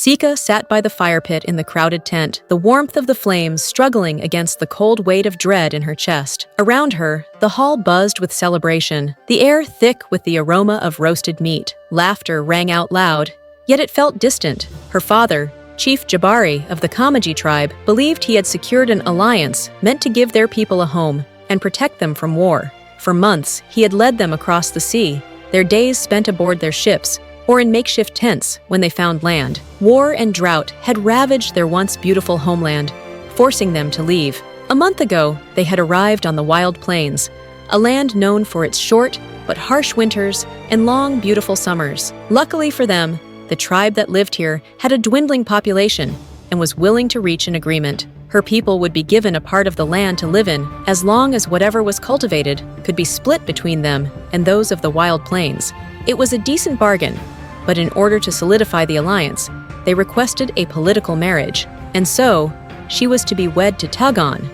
Sika sat by the fire pit in the crowded tent, the warmth of the flames struggling against the cold weight of dread in her chest. Around her, the hall buzzed with celebration, the air thick with the aroma of roasted meat. Laughter rang out loud, yet it felt distant. Her father, Chief Jabari of the Kamaji tribe, believed he had secured an alliance meant to give their people a home and protect them from war. For months, he had led them across the sea, their days spent aboard their ships, or in makeshift tents when they found land. War and drought had ravaged their once beautiful homeland, forcing them to leave. A month ago, they had arrived on the wild plains, a land known for its short but harsh winters and long, beautiful summers. Luckily for them, the tribe that lived here had a dwindling population and was willing to reach an agreement. Her people would be given a part of the land to live in as long as whatever was cultivated could be split between them and those of the wild plains. It was a decent bargain, but in order to solidify the alliance, they requested a political marriage, and so she was to be wed to Tagon,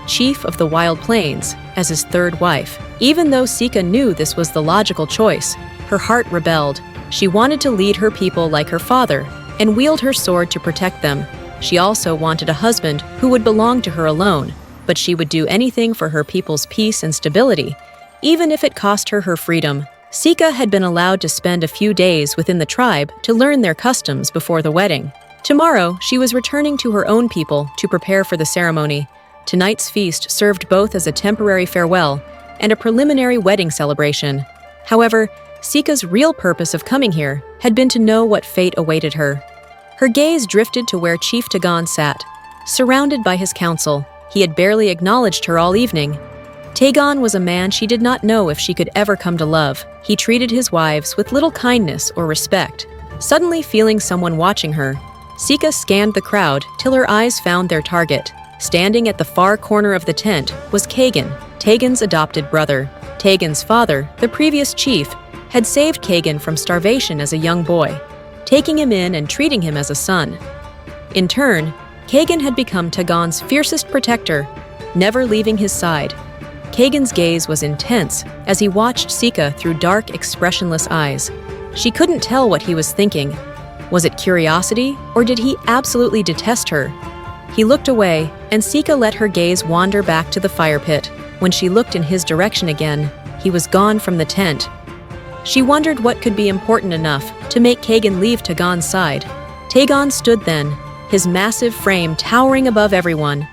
chief of the Wild Plains, as his third wife. Even though Sika knew this was the logical choice, her heart rebelled. She wanted to lead her people like her father and wield her sword to protect them. She also wanted a husband who would belong to her alone, but she would do anything for her people's peace and stability, even if it cost her her freedom. Sika had been allowed to spend a few days within the tribe to learn their customs before the wedding. Tomorrow, she was returning to her own people to prepare for the ceremony. Tonight's feast served both as a temporary farewell and a preliminary wedding celebration. However, Sika's real purpose of coming here had been to know what fate awaited her. Her gaze drifted to where Chief Tagon sat, surrounded by his council. He had barely acknowledged her all evening. Tagon was a man she did not know if she could ever come to love. He treated his wives with little kindness or respect. Suddenly feeling someone watching her, Sika scanned the crowd till her eyes found their target. Standing at the far corner of the tent was Kagan, Tagon's adopted brother. Tagon's father, the previous chief, had saved Kagan from starvation as a young boy, taking him in and treating him as a son. In turn, Kagan had become Tagon's fiercest protector, never leaving his side. Kagan's gaze was intense as he watched Sika through dark, expressionless eyes. She couldn't tell what he was thinking. Was it curiosity, or did he absolutely detest her? He looked away, and Sika let her gaze wander back to the fire pit. When she looked in his direction again, he was gone from the tent. She wondered what could be important enough to make Kagan leave Tagon's side. Tagon stood then, his massive frame towering above everyone.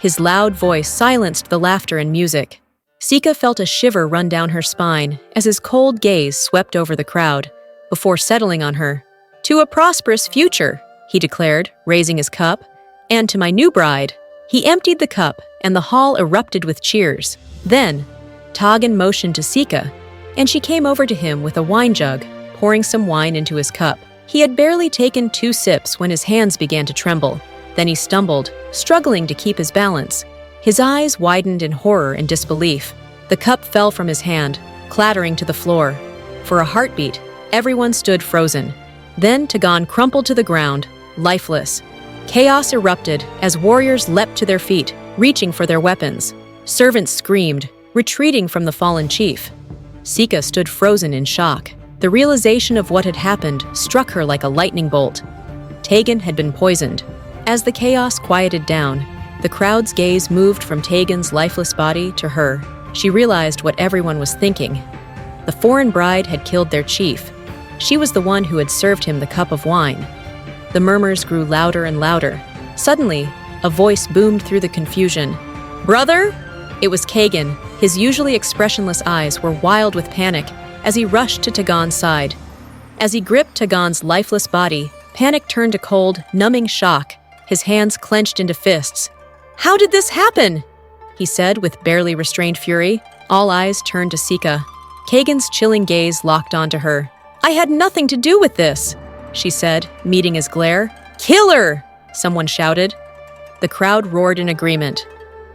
His loud voice silenced the laughter and music. Sika felt a shiver run down her spine as his cold gaze swept over the crowd, before settling on her. "To a prosperous future," he declared, raising his cup, "and to my new bride." He emptied the cup, and the hall erupted with cheers. Then, Tagon motioned to Sika, and she came over to him with a wine jug, pouring some wine into his cup. He had barely taken 2 sips when his hands began to tremble. Then he stumbled, struggling to keep his balance. His eyes widened in horror and disbelief. The cup fell from his hand, clattering to the floor. For a heartbeat, everyone stood frozen. Then Tagon crumpled to the ground, lifeless. Chaos erupted as warriors leapt to their feet, reaching for their weapons. Servants screamed, retreating from the fallen chief. Sika stood frozen in shock. The realization of what had happened struck her like a lightning bolt. Tagon had been poisoned. As the chaos quieted down, the crowd's gaze moved from Tagon's lifeless body to her. She realized what everyone was thinking. The foreign bride had killed their chief. She was the one who had served him the cup of wine. The murmurs grew louder and louder. Suddenly, a voice boomed through the confusion. "Brother?" It was Kagan. His usually expressionless eyes were wild with panic as he rushed to Tagon's side. As he gripped Tagon's lifeless body, panic turned to cold, numbing shock. His hands clenched into fists. "How did this happen?" he said with barely restrained fury. All eyes turned to Sika. Kagan's chilling gaze locked onto her. "I had nothing to do with this," she said, meeting his glare. "Kill her!" someone shouted. The crowd roared in agreement.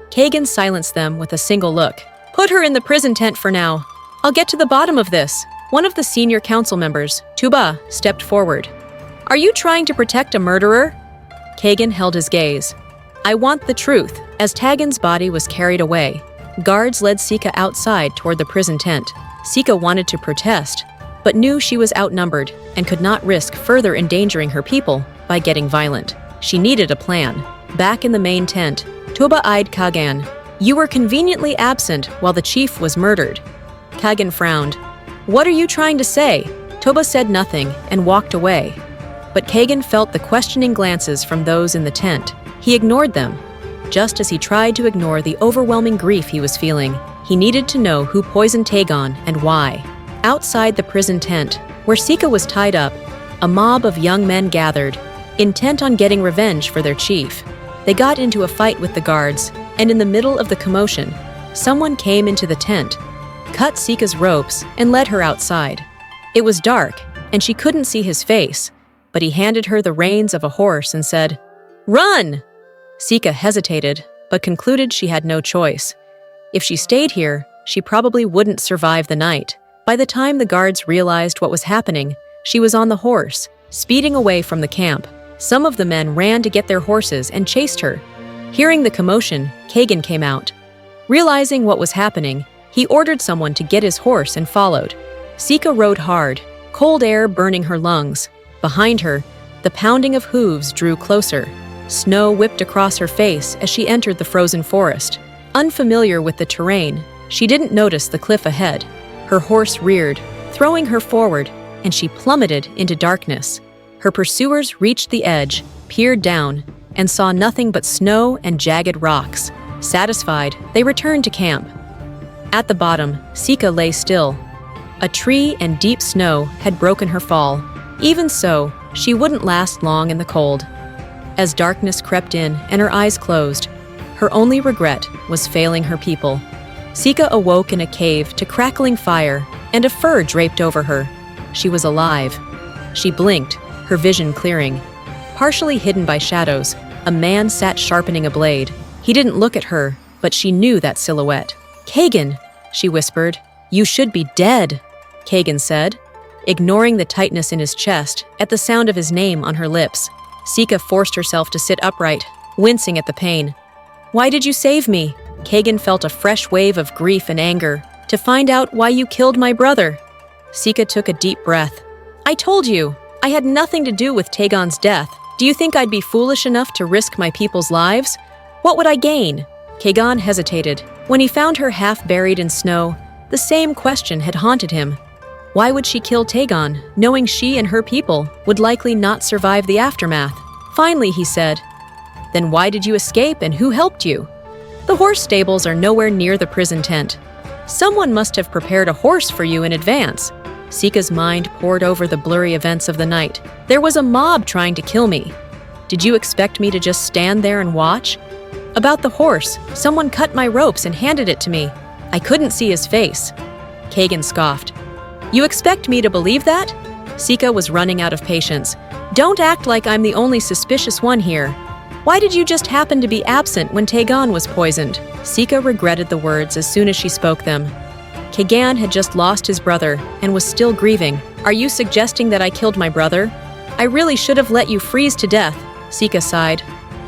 Kagan silenced them with a single look. "Put her in the prison tent for now. I'll get to the bottom of this." One of the senior council members, Tuba, stepped forward. "Are you trying to protect a murderer?" Kagan held his gaze. "I want the truth." As Tagon's body was carried away, guards led Sika outside toward the prison tent. Sika wanted to protest, but knew she was outnumbered and could not risk further endangering her people. by getting violent. She needed a plan. Back in the main tent, Toba eyed Kagan. "You were conveniently absent while the chief was murdered." Kagan frowned. "What are you trying to say?" Toba said nothing and walked away. But Kagan felt the questioning glances from those in the tent. He ignored them, just as he tried to ignore the overwhelming grief he was feeling. He needed to know who poisoned Tagon and why. Outside the prison tent, where Sika was tied up, a mob of young men gathered, intent on getting revenge for their chief. They got into a fight with the guards, and in the middle of the commotion, someone came into the tent, cut Sika's ropes, and led her outside. It was dark, and she couldn't see his face, but he handed her the reins of a horse and said, "Run!" Sika hesitated, but concluded she had no choice. If she stayed here, she probably wouldn't survive the night. By the time the guards realized what was happening, she was on the horse, speeding away from the camp. Some of the men ran to get their horses and chased her. Hearing the commotion, Kagan came out. Realizing what was happening, he ordered someone to get his horse and followed. Sika rode hard, cold air burning her lungs. Behind her, the pounding of hooves drew closer. Snow whipped across her face as she entered the frozen forest. Unfamiliar with the terrain, she didn't notice the cliff ahead. Her horse reared, throwing her forward, and she plummeted into darkness. Her pursuers reached the edge, peered down, and saw nothing but snow and jagged rocks. Satisfied, they returned to camp. At the bottom, Sika lay still. A tree and deep snow had broken her fall. Even so, she wouldn't last long in the cold. As darkness crept in and her eyes closed, her only regret was failing her people. Sika awoke in a cave to crackling fire, and a fur draped over her. She was alive. She blinked, her vision clearing. Partially hidden by shadows, a man sat sharpening a blade. He didn't look at her, but she knew that silhouette. "Kagan," she whispered. "You should be dead," Kagan said, ignoring the tightness in his chest at the sound of his name on her lips. Sika forced herself to sit upright, wincing at the pain. "Why did you save me?" Kagan felt a fresh wave of grief and anger. "To find out why you killed my brother." Sika took a deep breath. "I told you, I had nothing to do with Tagon's death. Do you think I'd be foolish enough to risk my people's lives? What would I gain?" Kagan hesitated. When he found her half buried in snow, the same question had haunted him. Why would she kill Tagon, knowing she and her people would likely not survive the aftermath? Finally, he said, "Then why did you escape and who helped you?" "The horse stables are nowhere near the prison tent. Someone must have prepared a horse for you in advance." Sika's mind pored over the blurry events of the night. "There was a mob trying to kill me. Did you expect me to just stand there and watch?" "About the horse, someone cut my ropes and handed it to me. I couldn't see his face." Kagan scoffed. "You expect me to believe that?" Sika was running out of patience. "Don't act like I'm the only suspicious one here. Why did you just happen to be absent when Tagon was poisoned?" Sika regretted the words as soon as she spoke them. Kagan had just lost his brother and was still grieving. "Are you suggesting that I killed my brother? I really should have let you freeze to death," Sika sighed.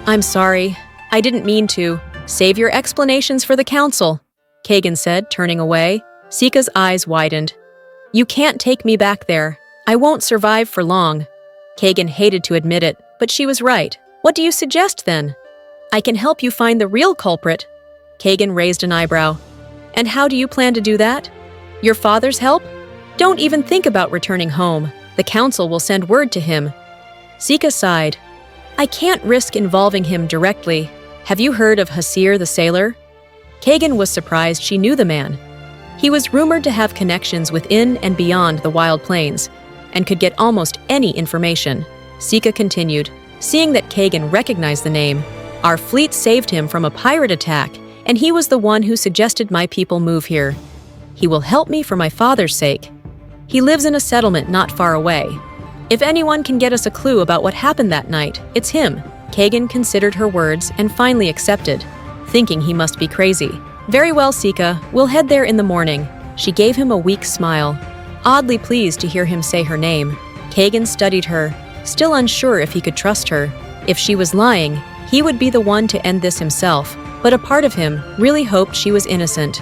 "I'm sorry. I didn't mean to. Save your explanations for the council," Kagan said, turning away. Sika's eyes widened. "You can't take me back there. I won't survive for long." Kagan hated to admit it, but she was right. "What do you suggest then?" "I can help you find the real culprit." Kagan raised an eyebrow. "And how do you plan to do that? Your father's help? Don't even think about returning home. The council will send word to him." Sika sighed. "I can't risk involving him directly. Have you heard of Hasir the sailor?" Kagan was surprised she knew the man. He was rumored to have connections within and beyond the Wild Plains, and could get almost any information. Sika continued, seeing that Kagan recognized the name. "Our fleet saved him from a pirate attack, and he was the one who suggested my people move here. He will help me for my father's sake. He lives in a settlement not far away. If anyone can get us a clue about what happened that night, it's him." Kagan considered her words and finally accepted, thinking he must be crazy. "Very well, Sika, we'll head there in the morning." She gave him a weak smile, oddly pleased to hear him say her name. Kagan studied her, still unsure if he could trust her. If she was lying, he would be the one to end this himself, but a part of him really hoped she was innocent.